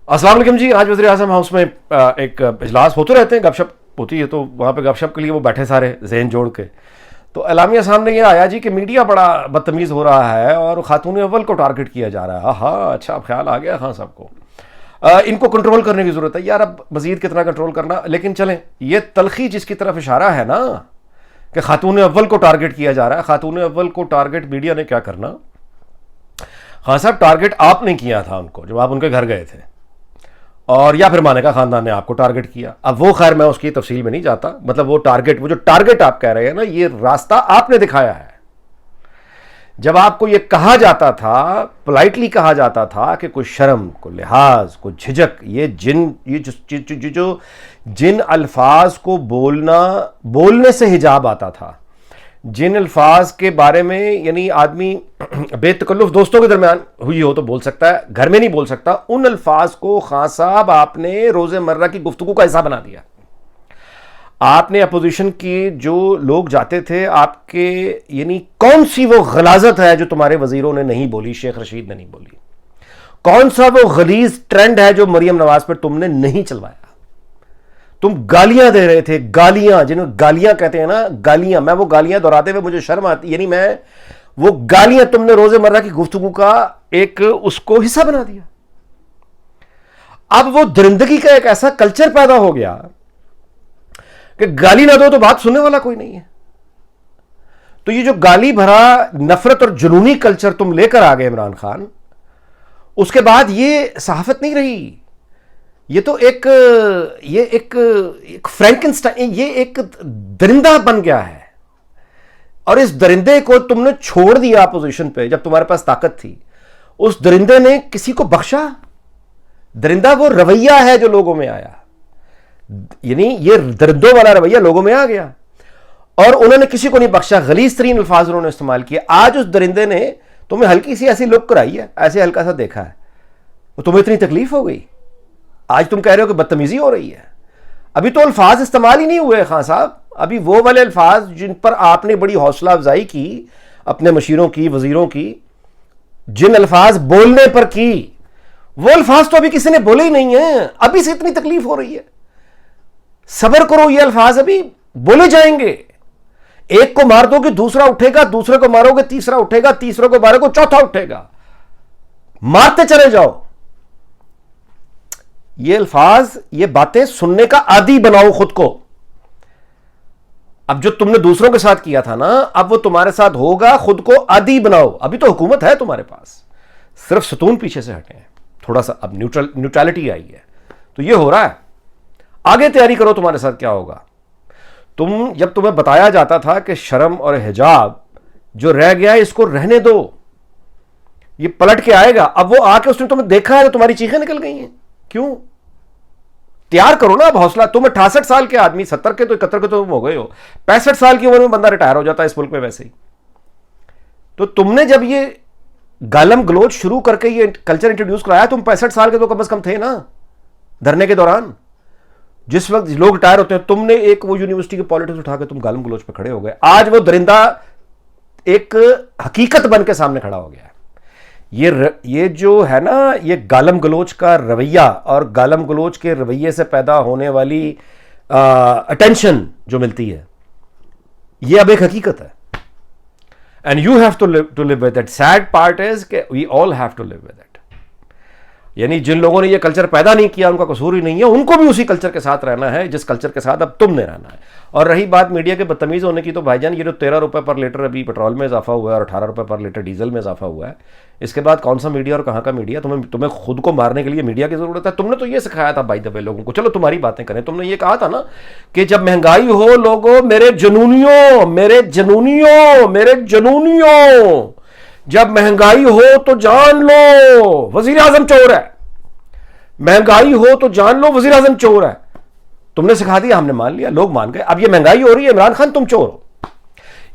अस्सलाम वालेकुम जी। आज वज़ीर आज़म हाउस में एक इजलास होते रहते हैं, गपशप होती है, तो वहाँ पे गपशप के लिए वो बैठे सारे जहन जोड़ के। तो एलामिया सामने ये आया जी कि मीडिया बड़ा बदतमीज़ हो रहा है और खातून अव्वल को टारगेट किया जा रहा है। हाँ, अच्छा ख्याल आ गया खान साहब को। इनको कंट्रोल करने की ज़रूरत है यार। अब मज़ीद कितना कंट्रोल करना, लेकिन चलें, ये तलखी जिसकी तरफ इशारा है ना कि खातून अव्वल को टारगेट किया जा रहा है। खातून अव्वल को टारगेट मीडिया ने क्या करना, खान साहब टारगेट आपने किया था उनको जब आप उनके घर गए थे, और या फिर मानेका खानदान ने आपको टारगेट किया। अब वो खैर मैं उसकी तफसील में नहीं जाता, मतलब वो जो टारगेट आप कह रहे हैं ना, ये रास्ता आपने दिखाया है। जब आपको ये कहा जाता था, पोलाइटली कहा जाता था कि कोई शर्म, कोई लिहाज, कोई झिझक, ये जो जिन अल्फाज को बोलने से हिजाब आता था, जिन अल्फाज के बारे में यानी आदमी बेतकल्लुफ दोस्तों के दरमियान हुई हो तो बोल सकता है, घर में नहीं बोल सकता, उन अल्फाज को खान साहब आपने रोज़मर्रा की गुफ्तगू का हिस्सा बना दिया। आपने अपोजिशन के जो लोग जाते थे आपके, यानी कौन सी वो गलाजत है जो तुम्हारे वजीरों ने नहीं बोली, शेख रशीद ने नहीं बोली? कौन सा वो गलीज ट्रेंड है जो मरियम नवाज पर तुमने नहीं चलवाया? तुम गालियां दे रहे थे, गालियां, जिन्हें गालियां कहते हैं ना, गालियां, मैं वो गालियां दोहराते हुए मुझे शर्म आती, यानी मैं वो गालियां तुमने रोज़मर्रा की गुफ्तगू का एक उसको हिस्सा बना दिया। अब वो दरिंदगी का एक ऐसा कल्चर पैदा हो गया कि गाली ना दो तो बात सुनने वाला कोई नहीं है। तो ये जो गाली भरा नफरत और जुनूनी कल्चर तुम लेकर आ गए इमरान खान, उसके बाद ये सहाफत नहीं रही, ये तो एक फ्रैंकेनस्टाइन, ये एक दरिंदा बन गया है। और इस दरिंदे को तुमने छोड़ दिया अपोजिशन पे जब तुम्हारे पास ताकत थी। उस दरिंदे ने किसी को बख्शा? दरिंदा वो रवैया है जो लोगों में आया, यानी ये दरिंदों वाला रवैया लोगों में आ गया और उन्होंने किसी को नहीं बख्शा। गलीज तरीन अल्फाज उन्होंने इस्तेमाल किए। आज उस दरिंदे ने तुम्हें हल्की सी ऐसी लुक कराई है, ऐसे हल्का सा देखा है, तो तुम्हें इतनी तकलीफ हो गई। आज तुम कह रहे हो कि बदतमीजी हो रही है। अभी तो अल्फाज इस्तेमाल ही नहीं हुए खान साहब। अभी वो वाले अल्फाज जिन पर आपने बड़ी हौसला अफजाई की अपने मशीरों की, वजीरों की, जिन अल्फाज बोलने पर की, वो अल्फाज तो अभी किसी ने बोले ही नहीं है। अभी से इतनी तकलीफ हो रही है। सब्र करो, ये अल्फाज अभी बोले जाएंगे। एक को मार दोगे दूसरा उठेगा, दूसरे को मारोगे तीसरा उठेगा, तीसरे को मारोगे चौथा उठेगा। मारते चले जाओ। ये अल्फाज, ये बातें सुनने का आदी बनाओ खुद को। अब जो तुमने दूसरों के साथ किया था ना, अब वो तुम्हारे साथ होगा। खुद को आदी बनाओ। अभी तो हुकूमत है तुम्हारे पास, सिर्फ सतून पीछे से हटे हैं, थोड़ा सा अब न्यूट्रलिटी आई है, तो ये हो रहा है। आगे तैयारी करो, तुम्हारे साथ क्या होगा। जब तुम्हें बताया जाता था कि शर्म और हिजाब जो रह गया है इसको रहने दो, ये पलट के आएगा। अब वो आके उसने तुम्हें देखा है तो तुम्हारी चीखें निकल गई हैं। क्यों? तैयार करो ना अब हौसला। तुम 68 साल के आदमी, 70 के तो 71 के तो तुम हो गए हो, 65 साल की उम्र में बंदा रिटायर हो जाता है इस मुल्क में वैसे ही। तो तुमने जब ये गालम गलोच शुरू करके ये कल्चर इंट्रोड्यूस कराया, तुम 65 साल के तो कम अज कम थे ना धरने के दौरान। जिस वक्त लोग रिटायर होते हैं, तुमने एक वो यूनिवर्सिटी के पॉलिटिक्स उठा के तुम गालम गलोच पे खड़े हो गए। आज वो दरिंदा एक हकीकत बन के सामने खड़ा हो गया है। ये जो है ना, ये गालम गलोच का रवैया और गालम गलोच के रवैये से पैदा होने वाली अटेंशन जो मिलती है, ये अब एक हकीकत है। And you have to live with it. Sad part is कि we all have to live with it. यानी जिन लोगों ने ये कल्चर पैदा नहीं किया उनका कसूर ही नहीं है, उनको भी उसी कल्चर के साथ रहना है जिस कल्चर के साथ अब तुमने रहना है। और रही बात मीडिया के बदतमीज होने की, तो भाईजान ये जो 13 रुपए पर लीटर अभी पेट्रोल में इजाफा हुआ है और 18 रुपए पर लीटर डीजल में इजाफा हुआ है, इसके बाद कौन सा मीडिया और कहाँ का मीडिया? तुम्हें खुद को मारने के लिए मीडिया की जरूरत है? तुमने तो ये सिखाया था बाय द वे लोगों को। चलो तुम्हारी बातें करें। तुमने ये कहा था ना कि जब महंगाई हो लोगों, मेरे जनूनियों, मेरे जनूनियों, मेरे जनूनियों, जब महंगाई हो तो जान लो वजीर आजम चोर है। महंगाई हो तो जान लो वजीर आजम चोर है। तुमने सिखा दिया, हमने मान लिया, लोग मान गए। अब ये महंगाई हो रही है, इमरान खान तुम चोर हो।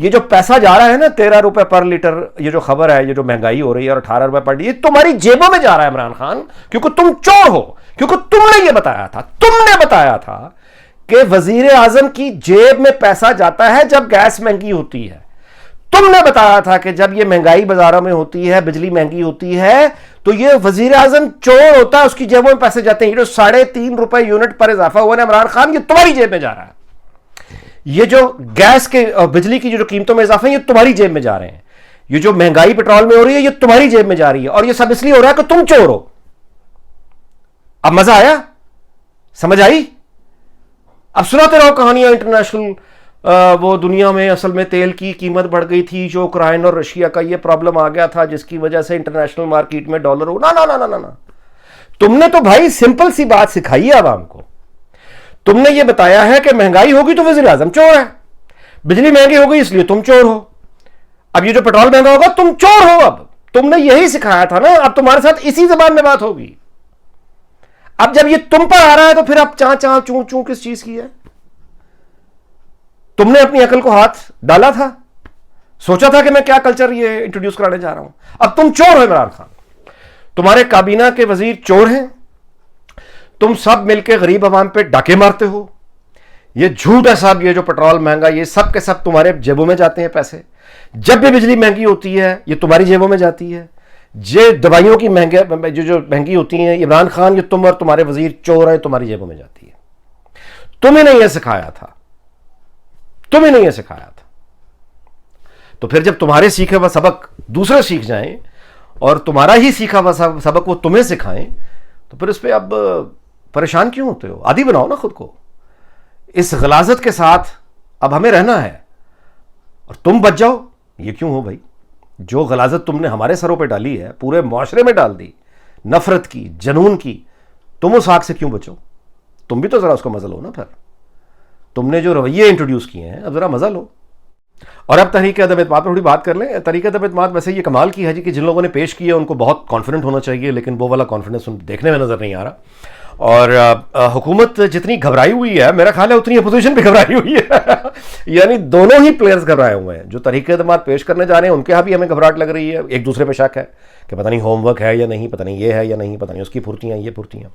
ये जो पैसा जा रहा है ना 13 रुपए पर लीटर, ये जो खबर है, ये जो महंगाई हो रही है और 18 रुपए पर, ये तुम्हारी जेबों में जा रहा है इमरान खान, क्योंकि तुम चोर हो। क्योंकि तुमने ये बताया था, तुमने बताया था कि वजीर आजम की जेब में पैसा जाता है जब गैस महंगी होती है। तुमने बताया था कि जब ये महंगाई बाजारों में होती है, बिजली महंगी होती है, तो ये वजीर आजम चोर होता है, उसकी जेबों में पैसे जाते हैं। ये जो ₹3.5 यूनिट पर इजाफा हुआ ना इमरान खान, ये तुम्हारी जेब में जा रहा है। ये जो गैस के और बिजली की जो कीमतों में इजाफा है, ये तुम्हारी जेब में जा रहे हैं। ये जो महंगाई पेट्रोल में हो रही है, ये तुम्हारी जेब में जा रही है, और ये सब इसलिए हो रहा है कि तुम चोर हो। अब मजा आया? समझ आई? अब सुनाते रहो कहानियां इंटरनेशनल। वो दुनिया में असल में तेल की कीमत बढ़ गई थी, जो यूक्रेन और रशिया का ये प्रॉब्लम आ गया था, जिसकी वजह से इंटरनेशनल मार्केट में डॉलर हो। ना ना ना ना ना ना, तुमने तो भाई सिंपल सी बात सिखाई है आवाम को। तुमने ये बताया है कि महंगाई होगी तो वजीर आजम चोर है, बिजली महंगी हो गई इसलिए तुम चोर हो, अब ये जो पेट्रोल महंगा होगा तुम चोर हो। अब तुमने यही सिखाया था ना, अब तुम्हारे साथ इसी जबान में बात होगी। अब जब ये तुम पर आ रहा है तो फिर अब चा चा चू चू किस चीज की है? तुमने अपनी अकल को हाथ डाला था, सोचा था कि मैं क्या कल्चर ये इंट्रोड्यूस कराने जा रहा हूं। अब तुम चोर हो इमरान खान, तुम्हारे काबीना के वजीर चोर हैं, तुम सब मिलकर गरीब आवाम पे डाके मारते हो। ये झूठ है साहब, ये जो पेट्रोल महंगा, ये सब के सब तुम्हारे जेबों में जाते हैं पैसे। जब भी बिजली महंगी होती है ये तुम्हारी जेबों में जाती है। ये दवाइयों की महंगी जो महंगी होती हैं, इमरान खान, ये तुम और तुम्हारे वजीर चोर हैं, तुम्हारी जेबों में जाती है। तुम्हें नहीं यह सिखाया था, तुम्हें नहीं यह सिखाया था। तो फिर जब तुम्हारे सीखे हुआ सबक दूसरे सीख जाएं और तुम्हारा ही सीखा हुआ सबक वो तुम्हें सिखाएं, तो फिर उस पर अब परेशान क्यों होते हो? आदी बनाओ ना खुद को। इस गलाजत के साथ अब हमें रहना है और तुम बच जाओ, ये क्यों हो भाई? जो गलाजत तुमने हमारे सरों पे डाली है, पूरे मुआशरे में डाल दी, नफरत की, जनून की, तुम उस आग से क्यों बचो? तुम भी तो जरा उसको मजा लो ना। फिर तुमने जो रवैये इंट्रोड्यूस किए हैं, अब जरा मजा लो। और अब तहरीक अदब एतमाद पर थोड़ी बात कर लें। तहरीक अदब एतमाद वैसे ये कमाल की है जी कि जिन लोगों ने पेश किया उनको बहुत कॉन्फिडेंट होना चाहिए, लेकिन वो वाला कॉन्फिडेंस देखने में नजर नहीं आ रहा। और हुकूमत जितनी घबराई हुई है, मेरा ख्याल है उतनी अपोजिशन भी घबराई हुई है। यानी दोनों ही प्लेयर्स घबराए हुए हैं। जो तहरीक एतमाद पेश करने जा रहे हैं उनके यहाँ भी हमें घबराहट लग रही है, एक दूसरे पे शक है कि पता नहीं होमवर्क है या नहीं, पता नहीं ये है या नहीं, पता नहीं उसकी फुर्तियाँ ये फुर्तियाँ।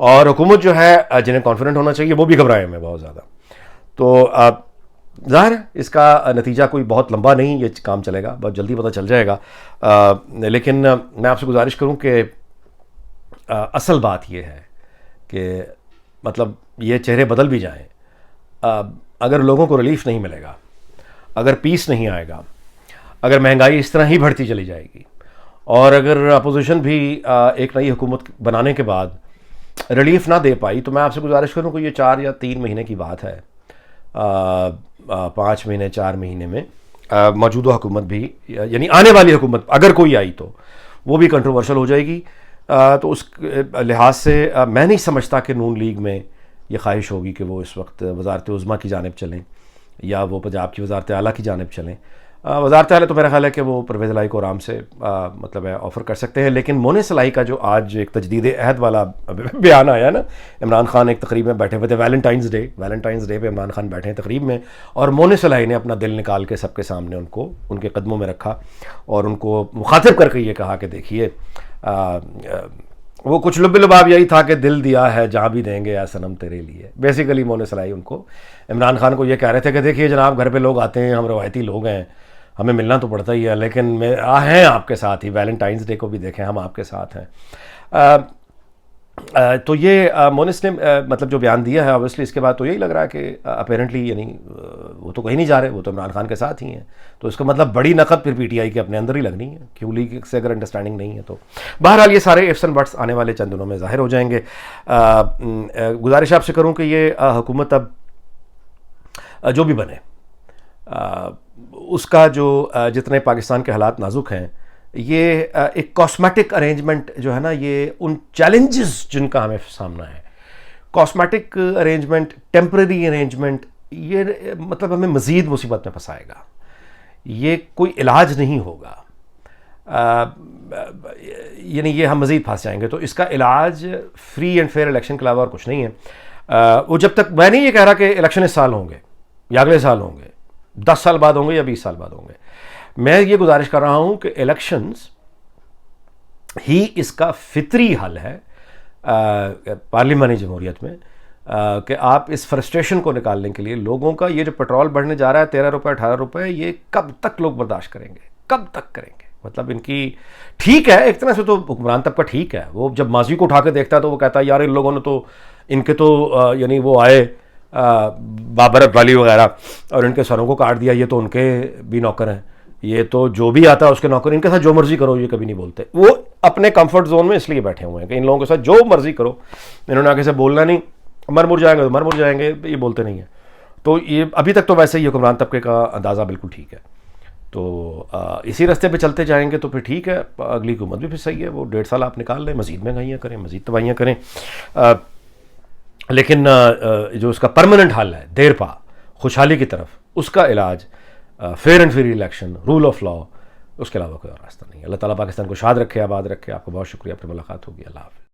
और हुकूमत जो है जिन्हें कॉन्फिडेंट होना चाहिए वो भी घबराए हुए हैं बहुत ज़्यादा। तो ज़ाहिर है इसका नतीजा कोई बहुत लंबा नहीं, ये काम चलेगा, बहुत जल्दी पता चल जाएगा। लेकिन मैं आपसे गुजारिश करूं कि असल बात ये है कि मतलब ये चेहरे बदल भी जाएं, अगर लोगों को रिलीफ नहीं मिलेगा, अगर पीस नहीं आएगा, अगर महंगाई इस तरह ही बढ़ती चली जाएगी, और अगर अपोजिशन भी एक नई हुकूमत बनाने के बाद रिलीफ ना दे पाई, तो मैं आपसे गुजारिश करूं कि ये 4 या 3 महीने की बात है, 5 महीने 4 महीने में मौजूदा हुकूमत भी, यानी आने वाली हुकूमत अगर कोई आई तो वो भी कंट्रोवर्शियल हो जाएगी। तो उस लिहाज से मैं नहीं समझता कि नून लीग में ये ख्वाहिश होगी कि वो इस वक्त वजारत उज़्मा की जानिब चलें या वो पंजाब की वजारत आला की जानिब चलें। वजारत आला तो मेरा ख्याल है कि वो परवेज़ इलाही को आराम से मतलब है ऑफ़र कर सकते हैं। लेकिन मोनिस इलाही का जो आज एक तजदीद अहद वाला बयान आया ना, इमरान खान एक तकरीब में बैठे हुए थे, वैलेंटाइंस डे पे इमरान खान बैठे हैं तकरीब में, और मोनिस इलाही ने अपना दिल निकाल के सबके सामने उनको उनके कदमों में रखा और उनको मुखातिब करके ये कहा कि देखिए वो कुछ लुब लुबाब यही था कि दिल दिया है जहाँ भी देंगे या सनम तेरे लिए। बेसिकली मोनिस इलाही उनको, इमरान खान को ये कह रहे थे कि देखिए जनाब, घर पे लोग आते हैं, हम रवायती लोग हैं, हमें मिलना तो पड़ता ही है, लेकिन हैं आपके साथ ही, वैलेंटाइंस डे को भी देखें हम आपके साथ हैं। तो ये मोनिस ने मतलब जो बयान दिया है, ऑब्वियसली इसके बाद तो यही लग रहा है कि अपेरेंटली यानी वो तो कहीं नहीं जा रहे, वो तो इमरान खान के साथ ही हैं। तो इसका मतलब बड़ी नकद फिर पीटीआई के अपने अंदर ही लगनी है, क्यों लीग से अगर अंडरस्टैंडिंग नहीं है तो। बहरहाल ये सारे इफ्स एंड बट्स आने वाले चंद दिनों में ज़ाहिर हो जाएंगे। गुजारिश आपसे करूँ कि ये हुकूमत अब जो भी बने, उसका जो जितने पाकिस्तान के हालात नाजुक हैं, ये एक कॉस्मेटिक अरेंजमेंट जो है ना, ये उन चैलेंजेस जिनका हमें सामना है, कॉस्मेटिक अरेंजमेंट, टेम्परेरी अरेंजमेंट, ये मतलब हमें मज़ीद मुसीबत में फंसाएगा। ये कोई इलाज नहीं होगा, यानी ये हम मज़ीद फंस जाएंगे। तो इसका इलाज फ्री एंड फेयर इलेक्शन के अलावा और कुछ नहीं है। वो जब तक, मैं नहीं ये कह रहा कि इलेक्शन इस साल होंगे या अगले साल होंगे, 10 साल बाद होंगे या 20 साल बाद होंगे, मैं ये गुजारिश कर रहा हूं कि इलेक्शंस ही इसका फितरी हल है पार्लिमानी जमहूरियत में। कि आप इस फ्रस्ट्रेशन को निकालने के लिए लोगों का ये जो पेट्रोल बढ़ने जा रहा है 13 रुपये 18 रुपये, ये कब तक लोग बर्दाश्त करेंगे, कब तक करेंगे? मतलब इनकी ठीक है, एक तरह से तो हुक्मरान तबका ठीक है, वो जब माजी को उठा के देखता है तो वो कहता है यार इन लोगों ने तो इनके तो यानी वो आए बाबर वाली वगैरह और इनके सरों को काट दिया, ये तो उनके भी नौकर हैं, ये तो जो भी आता है उसके नौकर, इनके साथ जो मर्जी करो, ये कभी नहीं बोलते। वो अपने कंफर्ट जोन में इसलिए बैठे हुए हैं कि इन लोगों के साथ जो मर्जी करो, इन्होंने आगे से बोलना नहीं, मर मुर जाएंगे तो मर मुर जाएंगे, ये बोलते नहीं है। तो ये अभी तक तो वैसे ही हुक्मरान तबके का अंदाज़ा बिल्कुल ठीक है। तो इसी रास्ते पे चलते जाएंगे तो फिर ठीक है, अगली हुकूमत भी फिर सही है, वो 1.5 साल आप निकाल लें, मज़ीद महंगाइयाँ करें, मज़ीद तबाहियाँ करें, लेकिन जो उसका परमानेंट हल है देर पा खुशहाली की तरफ, उसका इलाज fair and free election, rule of law, उसके अलावा कोई और रास्ता नहीं है। अल्लाह ताला पाकिस्तान को शाद रखे, आबाद रखे। आपको बहुत शुक्रिया, फिर मुलाकात होगी। अल्लाह हाफ़िज़।